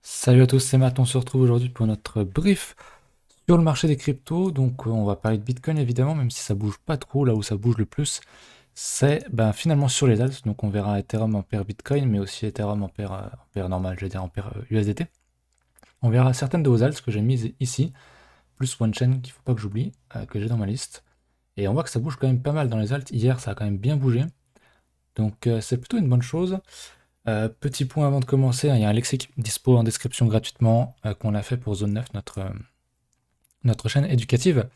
Salut à tous, c'est Matt, on se retrouve aujourd'hui pour notre brief sur le marché des cryptos. Donc on va parler de Bitcoin évidemment, même si ça bouge pas trop, là où ça bouge le plus, c'est finalement sur les alts. Donc on verra Ethereum en paire Bitcoin, mais aussi Ethereum en paire normal, je veux dire en paire USDT. On verra certaines de vos alts que j'ai mises ici, plus OneChain qu'il faut pas que j'oublie, que j'ai dans ma liste. Et on voit que ça bouge quand même pas mal dans les alts. Hier ça a quand même bien bougé. Donc c'est plutôt une bonne chose. Petit point avant de commencer, hein, il y a un lexique dispo en description gratuitement qu'on a fait pour Zone 9, notre chaîne éducative.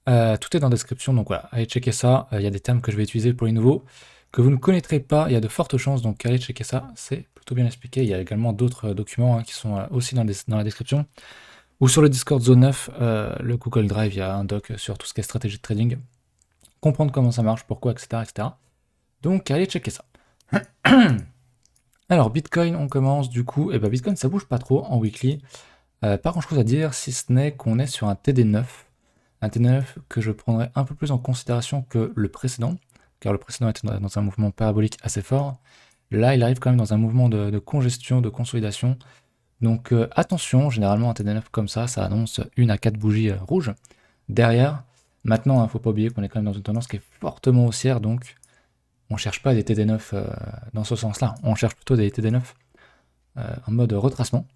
Tout est dans la description, donc voilà, allez checker ça. Il y a des termes que je vais utiliser pour les nouveaux que vous ne connaîtrez pas, il y a de fortes chances, donc allez checker ça, c'est plutôt bien expliqué. Il y a également d'autres documents qui sont aussi dans la description. Ou sur le Discord Zone 9, le Google Drive, il y a un doc sur tout ce qui est stratégie de trading, comprendre comment ça marche, pourquoi, etc. etc. Donc allez checker ça. Alors Bitcoin, on commence du coup, et Bitcoin ça bouge pas trop en weekly. Pas grand chose à dire si ce n'est qu'on est sur un TD9. Un TD9 que je prendrais un peu plus en considération que le précédent, car le précédent était dans un mouvement parabolique assez fort. Là, il arrive quand même dans un mouvement de congestion, de consolidation. Donc attention, généralement un TD9 comme ça annonce une à 4 bougies rouges. Derrière, maintenant, il ne faut pas oublier qu'on est quand même dans une tendance qui est fortement haussière, donc on ne cherche pas des TD9 dans ce sens-là, on cherche plutôt des TD9 en mode retracement.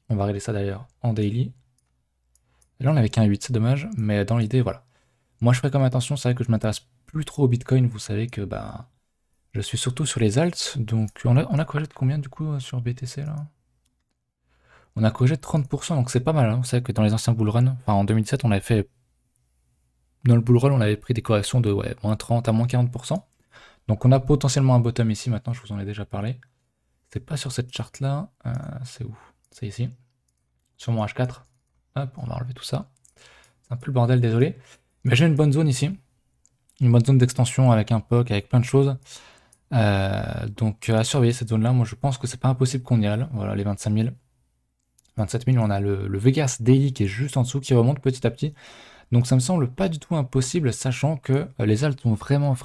On va régler ça d'ailleurs en daily. Et là on avait qu'un 8, c'est dommage, mais dans l'idée, voilà. Moi je ferai comme attention, c'est vrai que je m'intéresse plus trop au Bitcoin, vous savez que je suis surtout sur les alts, donc on a corrigé de combien du coup sur BTC là? On a corrigé de 30%, donc c'est pas mal, hein. Vous savez que dans les anciens bullruns, enfin en 2017 on avait fait, dans le bullrun on avait pris des corrections de moins 30 à moins 40%. Donc on a potentiellement un bottom ici, maintenant je vous en ai déjà parlé. C'est pas sur cette charte là, c'est où? C'est ici, sur mon H4. Hop, on va enlever tout ça. C'est un peu le bordel, désolé. Mais j'ai une bonne zone ici. Une bonne zone d'extension avec un POC, avec plein de choses. Donc à surveiller cette zone-là. Moi je pense que c'est pas impossible qu'on y aille. Voilà, les 25 000. 27 000, on a le Vegas Daily qui est juste en dessous, qui remonte petit à petit. Donc ça me semble pas du tout impossible, sachant que les alts sont vraiment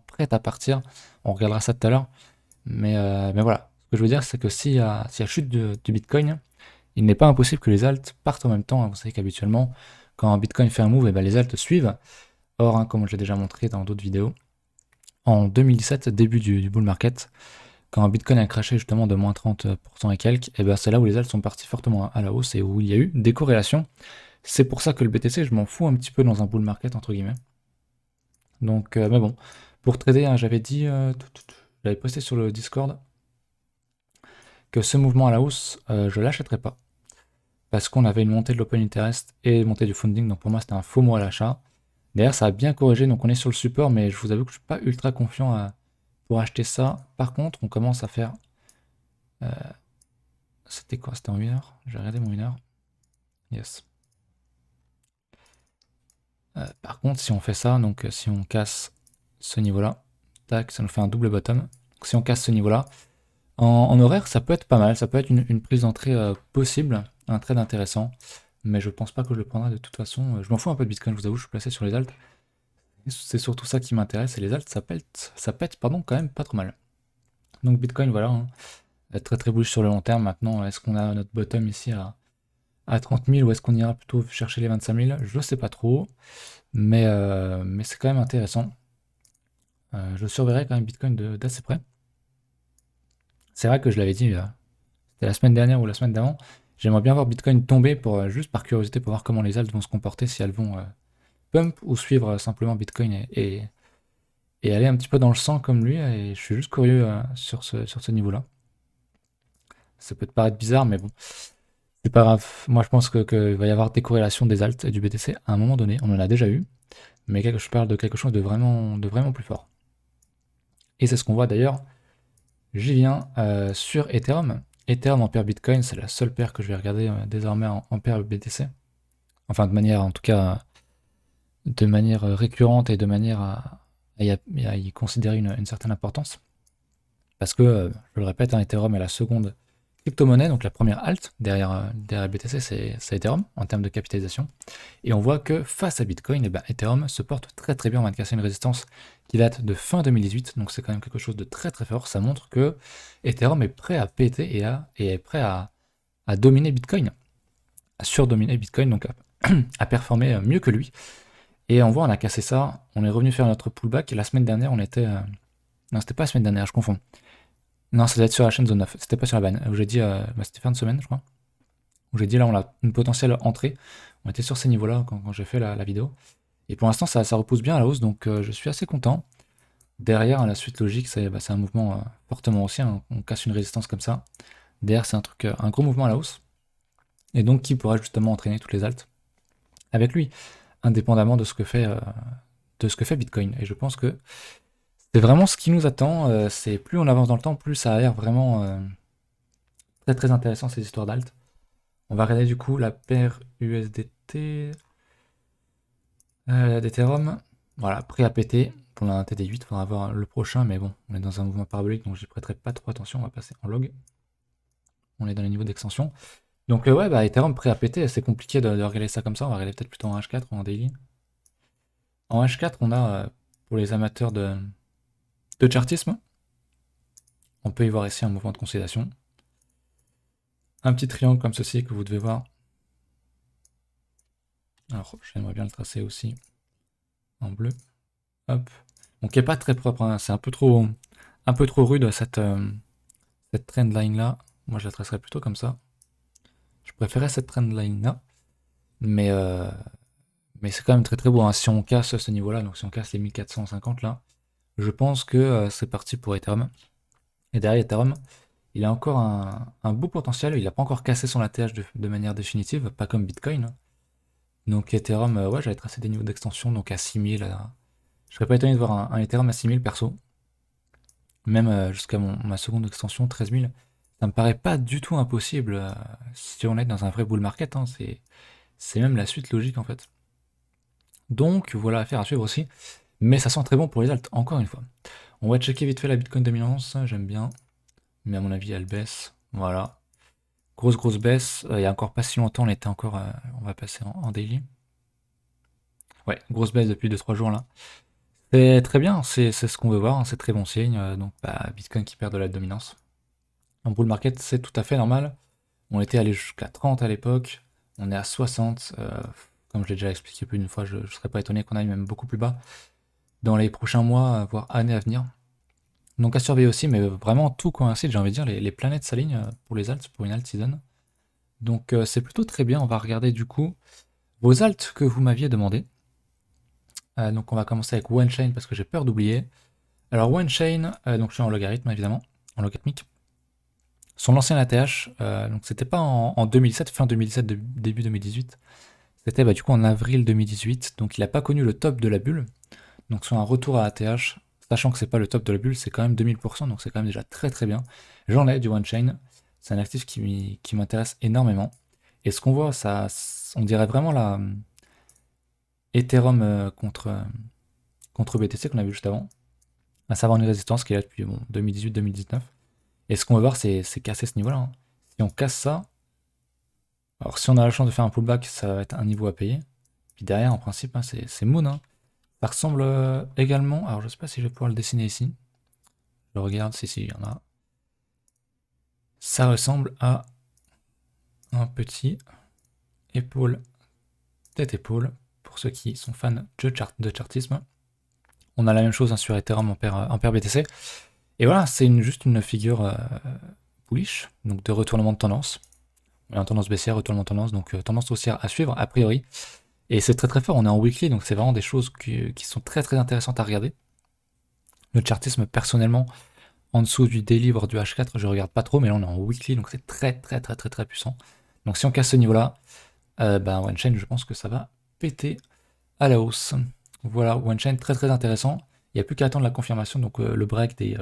prêtes à partir. On regardera ça tout à l'heure. Mais voilà. Ce que je veux dire, c'est que s'il y a chute du Bitcoin, il n'est pas impossible que les alts partent en même temps, hein. Vous savez qu'habituellement, quand un Bitcoin fait un move, les alts suivent. Or, hein, comme je l'ai déjà montré dans d'autres vidéos, en 2017, début du bull market, quand un Bitcoin a crashé justement de moins 30% et quelques, c'est là où les alts sont partis fortement à la hausse et où il y a eu des corrélations. C'est pour ça que le BTC, je m'en fous un petit peu dans un bull market, entre guillemets. Donc, mais bon, pour trader, hein, j'avais dit, j'avais posté sur le Discord que ce mouvement à la hausse, je l'achèterais pas. Parce qu'on avait une montée de l'open interest et une montée du funding, donc pour moi c'était un faux mot à l'achat. D'ailleurs ça a bien corrigé, donc on est sur le support, mais je vous avoue que je suis pas ultra confiant pour acheter ça. Par contre, on commence à faire... euh, c'était quoi? C'était en 1 heure? J'ai regardé mon 1 heure. Yes. Par contre, si on fait ça, donc si on casse ce niveau-là, tac, ça nous fait un double bottom. Donc si on casse ce niveau-là, en horaire, ça peut être pas mal, ça peut être une prise d'entrée possible, un trade intéressant, mais je pense pas que je le prendrai de toute façon. Je m'en fous un peu de Bitcoin, je vous avoue, je suis placé sur les alts. C'est surtout ça qui m'intéresse, et les alts, ça pète pardon, quand même pas trop mal. Donc Bitcoin, voilà, hein, très très bullish sur le long terme. Maintenant, est-ce qu'on a notre bottom ici à 30 000 ou est-ce qu'on ira plutôt chercher les 25 000? Je sais pas trop, mais c'est quand même intéressant. Je surveillerai quand même Bitcoin d'assez près. C'est vrai que je l'avais dit, c'était la semaine dernière ou la semaine d'avant. J'aimerais bien voir Bitcoin tomber pour juste par curiosité pour voir comment les alts vont se comporter, si elles vont pump ou suivre simplement Bitcoin et aller un petit peu dans le sang comme lui. Et je suis juste curieux sur ce niveau-là. Ça peut te paraître bizarre, mais bon, c'est pas grave. Moi, je pense que va y avoir des corrélations des alts et du BTC à un moment donné. On en a déjà eu, mais je parle de quelque chose de vraiment plus fort. Et c'est ce qu'on voit d'ailleurs. J'y viens sur Ethereum. Ethereum en paire Bitcoin, c'est la seule paire que je vais regarder désormais en paire BTC. Enfin, de manière, en tout cas, de manière récurrente et de manière à y considérer une certaine importance. Parce que, je le répète, hein, Ethereum est la seconde crypto-monnaie, donc la première alt derrière BTC, c'est Ethereum en termes de capitalisation. Et on voit que face à Bitcoin, eh ben, Ethereum se porte très très bien. On vient de casser une résistance qui date de fin 2018, donc c'est quand même quelque chose de très très fort. Ça montre que Ethereum est prêt à péter et est prêt à dominer Bitcoin, à surdominer Bitcoin, donc à performer mieux que lui. Et on voit, on a cassé ça, on est revenu faire notre pullback, et la semaine dernière, on était... Non, c'était pas la semaine dernière, je confonds. Non, ça doit être sur la chaîne Zone 9, c'était pas sur la banne, où j'ai dit... c'était fin de semaine, je crois, où j'ai dit là, on a une potentielle entrée. On était sur ces niveaux-là quand j'ai fait la vidéo. Et pour l'instant, ça repousse bien à la hausse, donc je suis assez content. Derrière, la suite logique, c'est un mouvement fortement haussier, hein. On casse une résistance comme ça. Derrière, c'est un gros mouvement à la hausse. Et donc, qui pourra justement entraîner toutes les altes avec lui, indépendamment de ce que fait Bitcoin. Et je pense que c'est vraiment ce qui nous attend. C'est plus on avance dans le temps, plus ça a l'air vraiment très très intéressant ces histoires d'alt. On va regarder du coup la paire USDT d'Ethereum. Voilà, prêt à péter. Pour un TD8, il faudra voir le prochain, mais bon, on est dans un mouvement parabolique, donc j'y prêterai pas trop attention. On va passer en log. On est dans les niveaux d'extension. Donc ouais, Ethereum prêt à péter. C'est compliqué de regarder ça comme ça. On va regarder peut-être plutôt en H4 ou en daily. En H4, on a, pour les amateurs de chartisme, on peut y voir ici un mouvement de consolidation. Un petit triangle comme ceci que vous devez voir. Alors, j'aimerais bien le tracer aussi en bleu. Hop. Donc, il n'est pas très propre, hein. C'est un peu trop rude cette trendline là. Moi, je la tracerais plutôt comme ça. Je préférais cette trendline là. Mais c'est quand même très très beau, hein. Si on casse ce niveau là, donc si on casse les 1450 là, je pense que c'est parti pour Ethereum. Et derrière Ethereum, il a encore un beau potentiel. Il n'a pas encore cassé son ATH de manière définitive, pas comme Bitcoin. Donc Ethereum, ouais, j'avais tracé des niveaux d'extension, donc à 6000. Je serais pas étonné de voir un Ethereum à 6000 perso. Même jusqu'à ma seconde extension, 13000. Ça me paraît pas du tout impossible si on est dans un vrai bull market, hein. C'est même la suite logique en fait. Donc voilà, affaire à suivre aussi. Mais ça sent très bon pour les alts, encore une fois. On va checker vite fait la Bitcoin dominance, j'aime bien. Mais à mon avis, elle baisse. Voilà. Grosse baisse. Il y a encore pas si longtemps, on était encore. On va passer en daily. Ouais, grosse baisse depuis 2-3 jours là. C'est très bien, c'est ce qu'on veut voir, hein. C'est très bon signe. Donc Bitcoin qui perd de la dominance. En bull market, c'est tout à fait normal. On était allé jusqu'à 30 à l'époque. On est à 60. Comme je l'ai déjà expliqué plus d'une fois, je ne serais pas étonné qu'on aille même beaucoup plus bas dans les prochains mois, voire années à venir. Donc à surveiller aussi, mais vraiment tout coïncide, j'ai envie de dire, les planètes s'alignent pour les alts, pour une alt season. Donc c'est plutôt très bien, on va regarder du coup vos alts que vous m'aviez demandé. Donc on va commencer avec OneChain parce que j'ai peur d'oublier. Alors OneChain, donc je suis en logarithme évidemment, en logarithmique. Son ancien ATH, donc c'était pas en 2007, fin 2017, début 2018. C'était du coup en avril 2018, donc il n'a pas connu le top de la bulle. Donc sur un retour à ATH, sachant que c'est pas le top de la bulle, c'est quand même 2000%, donc c'est quand même déjà très très bien. J'en ai du OneChain, c'est un actif qui m'intéresse énormément. Et ce qu'on voit, on dirait vraiment la Ethereum contre BTC qu'on a vu juste avant, à savoir une résistance qui est là depuis 2018-2019. Et ce qu'on va voir, c'est casser ce niveau-là, hein. Si on casse ça, alors si on a la chance de faire un pullback, ça va être un niveau à payer. Puis derrière, en principe, hein, c'est Moon, hein. Ça ressemble également, alors je sais pas si je vais pouvoir le dessiner ici. Je regarde, si, il y en a. Ça ressemble à un petit épaule, tête-épaule, pour ceux qui sont fans de chartisme. On a la même chose, hein, sur Ethereum en paire BTC. Et voilà, c'est juste une figure bullish, donc de retournement de tendance. On est en tendance baissière, retournement de tendance, donc tendance haussière à suivre, a priori. Et c'est très très fort, on est en weekly, donc c'est vraiment des choses qui sont très très intéressantes à regarder. Le chartisme, personnellement, en dessous du daily, voire du H4, je regarde pas trop, mais là on est en weekly, donc c'est très très très très très puissant. Donc si on casse ce niveau-là, OneChain, je pense que ça va péter à la hausse. Voilà, OneChain très très intéressant. Il n'y a plus qu'à attendre la confirmation, donc le break des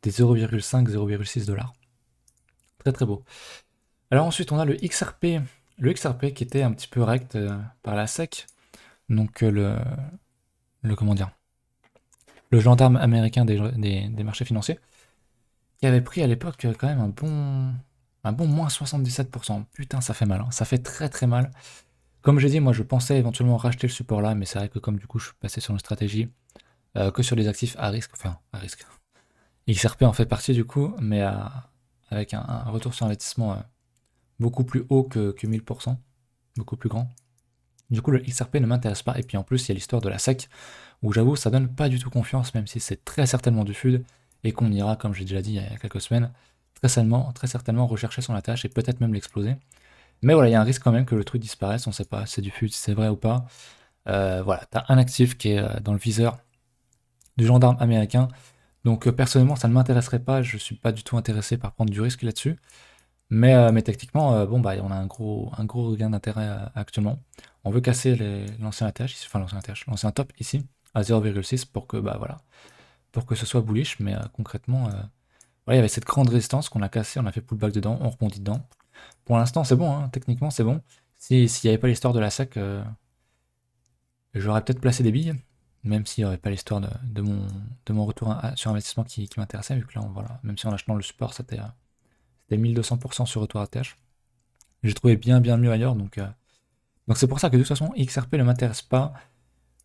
0,5-0,6 $. Très très beau. Alors ensuite on a le XRP. Le XRP qui était un petit peu rect par la SEC. Donc comment dire, le gendarme américain des marchés financiers, qui avait pris à l'époque quand même Un bon moins 77%. Putain, ça fait mal, hein. Ça fait très très mal. Comme j'ai dit, moi je pensais éventuellement racheter le support là, mais c'est vrai que comme du coup je suis passé sur une stratégie que sur des actifs à risque, enfin à risque. XRP en fait partie du coup, mais avec un retour sur investissement beaucoup plus haut que 1000%, beaucoup plus grand. Du coup le XRP ne m'intéresse pas, et puis en plus il y a l'histoire de la SEC, où j'avoue ça donne pas du tout confiance, même si c'est très certainement du FUD, et qu'on ira, comme j'ai déjà dit il y a quelques semaines, très certainement rechercher son attache et peut-être même l'exploser. Mais voilà, il y a un risque quand même que le truc disparaisse, on sait pas si c'est du FUD, si c'est vrai ou pas. Voilà, t'as un actif qui est dans le viseur du gendarme américain. Donc personnellement, ça ne m'intéresserait pas, je suis pas du tout intéressé par prendre du risque là-dessus. Mais techniquement, bon bah on a un gros regain d'intérêt actuellement. On veut casser l'ancien ATH, enfin l'ancien ATH, l'ancien top ici à 0,6 pour que bah voilà, pour que ce soit bullish. Mais concrètement, voilà, il y avait cette grande résistance qu'on a cassée, on a fait pullback dedans, on rebondit dedans. Pour l'instant, c'est bon, hein, techniquement c'est bon. S'il n'y avait pas l'histoire de la SEC, j'aurais peut-être placé des billes, même s'il n'y aurait pas l'histoire de mon retour sur investissement qui m'intéressait, vu que là, voilà, même si en achetant le support, c'était 1200% sur retour ATH. J'ai trouvé bien mieux ailleurs, donc c'est pour ça que de toute façon, XRP ne m'intéresse pas.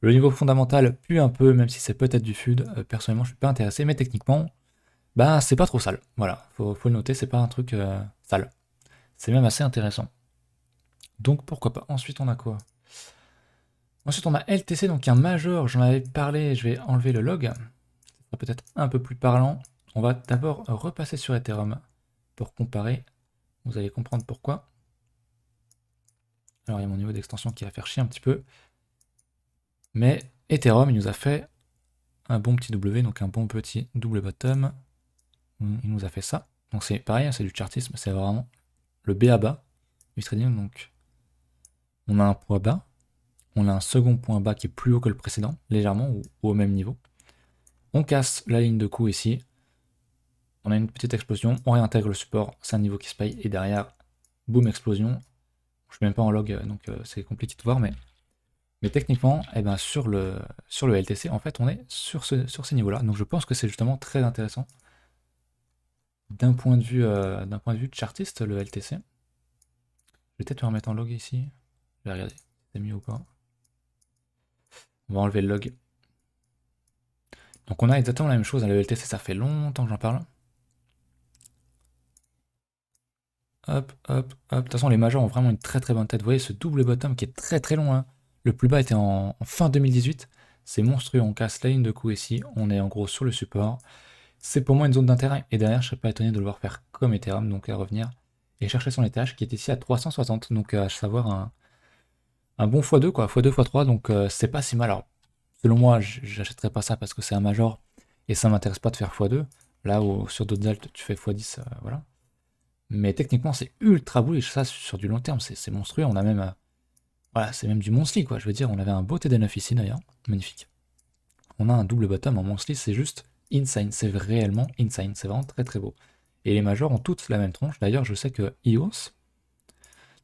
Le niveau fondamental pue un peu, même si c'est peut-être du FUD. Personnellement, je suis pas intéressé, mais techniquement, bah c'est pas trop sale. Voilà, faut le noter, c'est pas un truc sale. C'est même assez intéressant. Donc pourquoi pas. Ensuite, on a quoi? Ensuite, on a LTC, donc un major, j'en avais parlé, je vais enlever le log. Ça sera peut-être un peu plus parlant. On va d'abord repasser sur Ethereum pour comparer. Vous allez comprendre pourquoi. Alors, il y a mon niveau d'extension qui va faire chier un petit peu. Mais Ethereum, il nous a fait un bon petit W, donc un bon petit double bottom. Il nous a fait ça. Donc c'est pareil, hein, c'est du chartisme, c'est vraiment le B à bas du trading. Donc on a un point bas, on a un second point bas qui est plus haut que le précédent, légèrement, ou au même niveau. On casse la ligne de coup ici. On a une petite explosion, on réintègre le support, c'est un niveau qui se paye, et derrière, boum, explosion. Je suis même pas en log, donc c'est compliqué de voir, mais techniquement, eh ben, sur le LTC, en fait, on est sur ces niveaux-là. Donc je pense que c'est justement très intéressant. D'un point de vue de chartiste, le LTC. Je vais peut-être me remettre en log ici. Je vais regarder si c'est mieux ou pas. On va enlever le log. Donc on a exactement la même chose. Le LTC, ça fait longtemps que j'en parle. Hop, hop, hop. De toute façon, les majors ont vraiment une très bonne tête. Vous voyez ce double bottom qui est très long, hein. Le plus bas était en fin 2018. C'est monstrueux. On casse la ligne de coup ici. On est en gros sur le support. C'est pour moi une zone d'intérêt. Et derrière, je serais pas étonné de le voir faire comme Ethereum, donc à revenir et chercher son étage qui est ici à 360. Donc à savoir un bon x2, quoi. x2, x3. Donc c'est pas si mal. Alors, selon moi, j'achèterais pas ça parce que c'est un major et ça m'intéresse pas de faire x2. Là où sur d'autres altes, tu fais x10, voilà. Mais techniquement, c'est ultra bullish. Ça, sur du long terme, c'est monstrueux. On a même. Voilà, c'est même du monthly, quoi. Je veux dire, on avait un beau TD9 ici, d'ailleurs. Magnifique. On a un double bottom en monthly, c'est juste insane. C'est réellement insane. C'est vraiment très beau. Et les majors ont toutes la même tronche. D'ailleurs, je sais que EOS,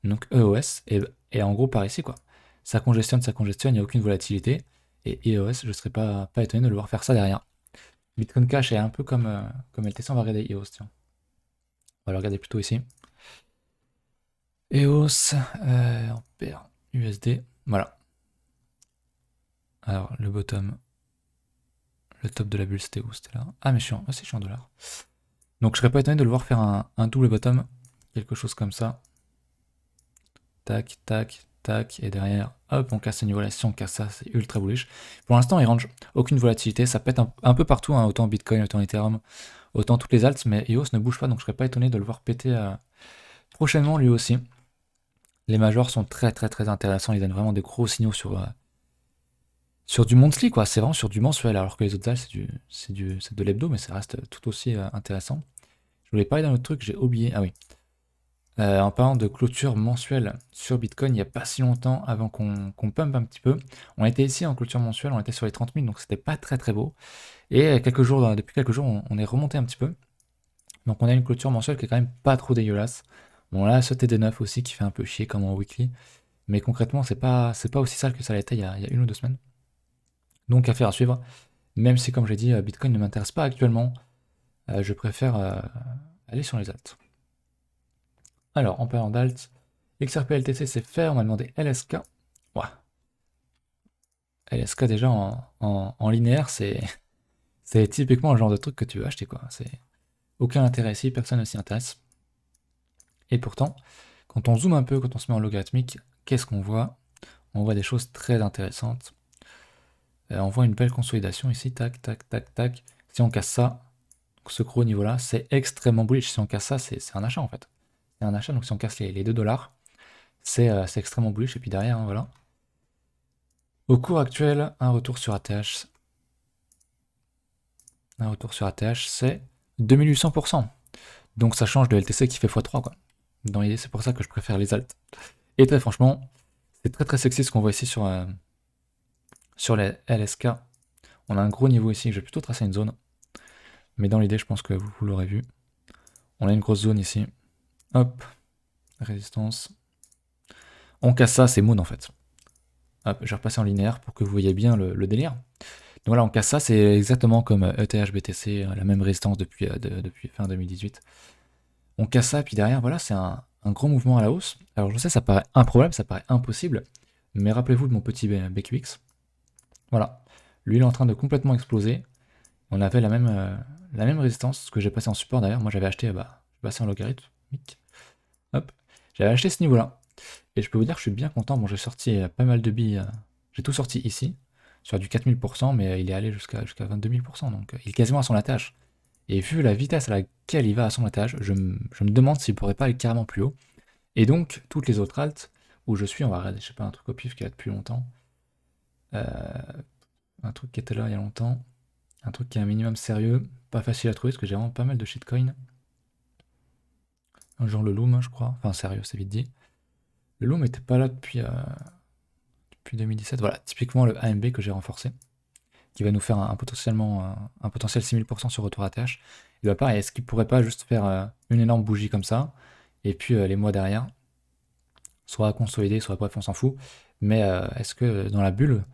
donc EOS, est en gros par ici, quoi. Ça congestionne, il n'y a aucune volatilité. Et EOS, je ne serais pas étonné de le voir faire ça derrière. Bitcoin Cash est un peu comme LTC. On va regarder EOS, tiens. On va le regarder plutôt ici. EOS, Ampère, USD, voilà. Alors, le bottom, le top de la bulle, c'était où? C'était là. Ah, mais je suis en dollars. Donc, je serais pas étonné de le voir faire un double bottom, quelque chose comme ça. Tac, tac, tac, et derrière, hop, on casse ce niveau-là. Si on casse ça, c'est ultra bullish. Pour l'instant, il range aucune volatilité, ça pète un peu partout, hein, autant Bitcoin, autant Ethereum, autant toutes les alts, mais EOS ne bouge pas, donc je serais pas étonné de le voir péter prochainement lui aussi. Les majors sont très intéressants, ils donnent vraiment des gros signaux sur du monthly, quoi. C'est vraiment sur du mensuel, alors que les autres alts, c'est de l'hebdo, mais ça reste tout aussi intéressant. Je voulais parler d'un autre truc, j'ai oublié. Ah oui. En parlant de clôture mensuelle sur Bitcoin, il n'y a pas si longtemps, avant qu'on pump un petit peu, on était ici en clôture mensuelle, on était sur les 30 000, donc c'était pas très beau. Et depuis quelques jours, on est remonté un petit peu. Donc on a une clôture mensuelle qui est quand même pas trop dégueulasse. Bon là, ce TD9 aussi qui fait un peu chier comme en weekly. Mais concrètement, c'est pas aussi sale que ça l'était il y a 1 ou 2 semaines. Donc affaire à suivre. Même si, comme j'ai dit, Bitcoin ne m'intéresse pas actuellement, je préfère aller sur les alts. Alors, en parlant d'alt, XRP LTC c'est fait, on m'a demandé LSK. Ouais. LSK déjà en linéaire, c'est typiquement le genre de truc que tu veux acheter, quoi. C'est aucun intérêt ici, personne ne s'y intéresse. Et pourtant, quand on zoome un peu, quand on se met en logarithmique, qu'est-ce qu'on voit? On voit des choses très intéressantes. On voit une belle consolidation ici, tac, tac, tac, tac. Si on casse ça, ce gros niveau-là, c'est extrêmement bullish. Si on casse ça, c'est un achat en fait. C'est un achat, donc si on casse les 2$, c'est extrêmement bullish. Et puis derrière, hein, voilà. Au cours actuel, un retour sur ATH. Un retour sur ATH, c'est 2800%. Donc ça change de LTC qui fait x3, quoi. Dans l'idée, c'est pour ça que je préfère les alts. Et très franchement, c'est très très sexy ce qu'on voit ici sur les LSK. On a un gros niveau ici, je vais plutôt tracer une zone. Mais dans l'idée, je pense que vous l'aurez vu. On a une grosse zone ici. Hop, résistance. On casse ça, c'est Moon en fait. Hop, je vais repasser en linéaire pour que vous voyez bien le délire. Donc voilà, on casse ça, c'est exactement comme ETH BTC, la même résistance depuis fin 2018. On casse ça, puis derrière, voilà, c'est un gros mouvement à la hausse. Alors je sais, ça paraît improbable, ça paraît impossible, mais rappelez-vous de mon petit BQX. Voilà, lui il est en train de complètement exploser. On avait la même résistance, ce que j'ai passé en support d'ailleurs. Moi j'avais acheté, je passé en logarithmique. Hop, j'avais acheté ce niveau-là. Et je peux vous dire que je suis bien content. Bon, j'ai sorti pas mal de billes. J'ai tout sorti ici, sur du 4000%, mais il est allé jusqu'à 22 000%. Donc il est quasiment à son attache. Et vu la vitesse à laquelle il va à son attache, je me demande s'il pourrait pas aller carrément plus haut. Et donc, toutes les autres alts où je suis, on va regarder, je sais pas, un truc au pif qui est là depuis longtemps. Un truc qui était là il y a longtemps. Un truc qui est un minimum sérieux, pas facile à trouver parce que j'ai vraiment pas mal de shitcoins. Un genre le Loom, hein, je crois. Enfin, sérieux, c'est vite dit. Le Loom était pas là depuis 2017. Voilà, typiquement le AMB que j'ai renforcé, qui va nous faire un potentiel 6000% sur retour ATH. Et bah pareil, est-ce qu'il pourrait pas juste faire une énorme bougie comme ça, et puis les mois derrière, soit consolider, soit bref, on s'en fout. Mais est-ce que dans la bulle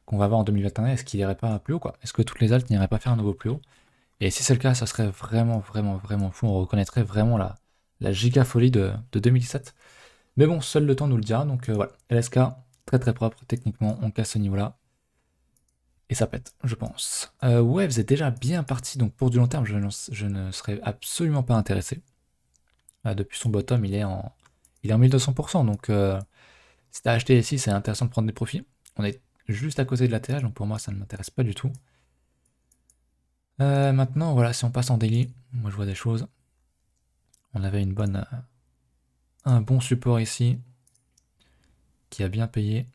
qu'on va avoir en 2021, est-ce qu'il irait pas plus haut, quoi? Est-ce que toutes les alts n'iraient pas faire un nouveau plus haut? Et si c'est le cas, ça serait vraiment, vraiment, vraiment fou. On reconnaîtrait vraiment la giga folie de 2017. Mais bon, seul le temps nous le dira. Donc voilà, LSK, très très propre. Techniquement, on casse ce niveau-là. Et ça pète, je pense. Waves est déjà bien parti. Donc pour du long terme, je ne serais absolument pas intéressé. Depuis son bottom, il est en 1200%. Donc si tu as acheté ici, c'est intéressant de prendre des profits. On est juste à côté de la TH, donc pour moi, ça ne m'intéresse pas du tout. Maintenant, voilà, si on passe en daily, moi je vois des choses. On avait un bon support ici, qui a bien payé,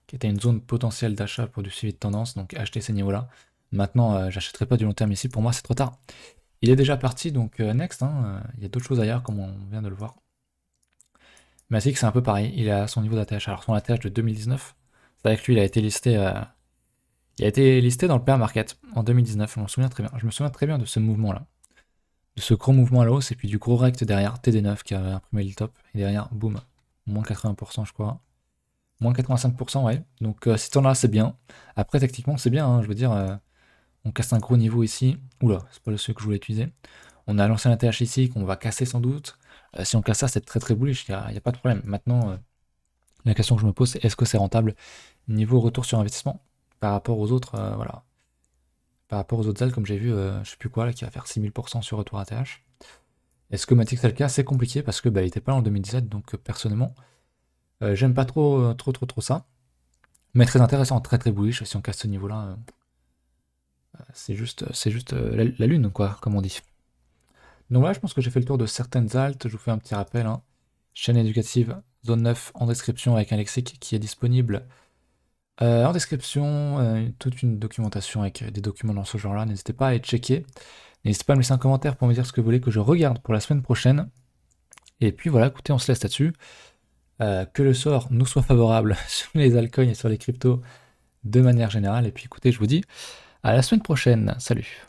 qui était une zone potentielle d'achat pour du suivi de tendance, donc acheter ces niveaux-là. Maintenant, j'achèterai pas du long terme ici, pour moi c'est trop tard. Il est déjà parti, donc next, hein, il y a d'autres choses ailleurs, comme on vient de le voir. Matic, c'est un peu pareil, il est à son niveau d'ATH. Alors son ATH de 2019, c'est vrai que lui, il a été listé dans le bear market en 2019, je m'en souviens très bien. Je me souviens très bien de ce mouvement-là. De ce gros mouvement à la hausse, et puis du gros rect derrière, TD9 qui avait imprimé le top, et derrière, boum, moins 80% je crois. Moins 85%, ouais. Donc si t'en as, c'est bien. Après, techniquement, c'est bien, hein, je veux dire, on casse un gros niveau ici. Oula, c'est pas le seul que je voulais utiliser. On a lancé un TH ici, qu'on va casser sans doute. Si on casse ça, c'est très très bullish, y a pas de problème. Maintenant, la question que je me pose, c'est est-ce que c'est rentable niveau retour sur investissement par rapport aux autres, voilà. Par rapport aux autres alts, comme j'ai vu, je sais plus quoi, là, qui va faire 6000% sur retour ATH. Est-ce que Matic c'est le cas? C'est compliqué parce que il était pas là en 2017, donc personnellement, j'aime pas trop ça. Mais très intéressant, très très bullish. Si on casse ce niveau-là, c'est juste la lune, quoi, comme on dit. Donc là, je pense que j'ai fait le tour de certaines altes. Je vous fais un petit rappel, hein. Chaîne éducative, zone 9 en description avec un lexique qui est disponible en description. Toute une documentation avec des documents dans ce genre-là. N'hésitez pas à aller checker. N'hésitez pas à me laisser un commentaire pour me dire ce que vous voulez que je regarde pour la semaine prochaine. Et puis voilà, écoutez, on se laisse là-dessus. Que le sort nous soit favorable sur les altcoins et sur les cryptos de manière générale. Et puis écoutez, je vous dis à la semaine prochaine. Salut!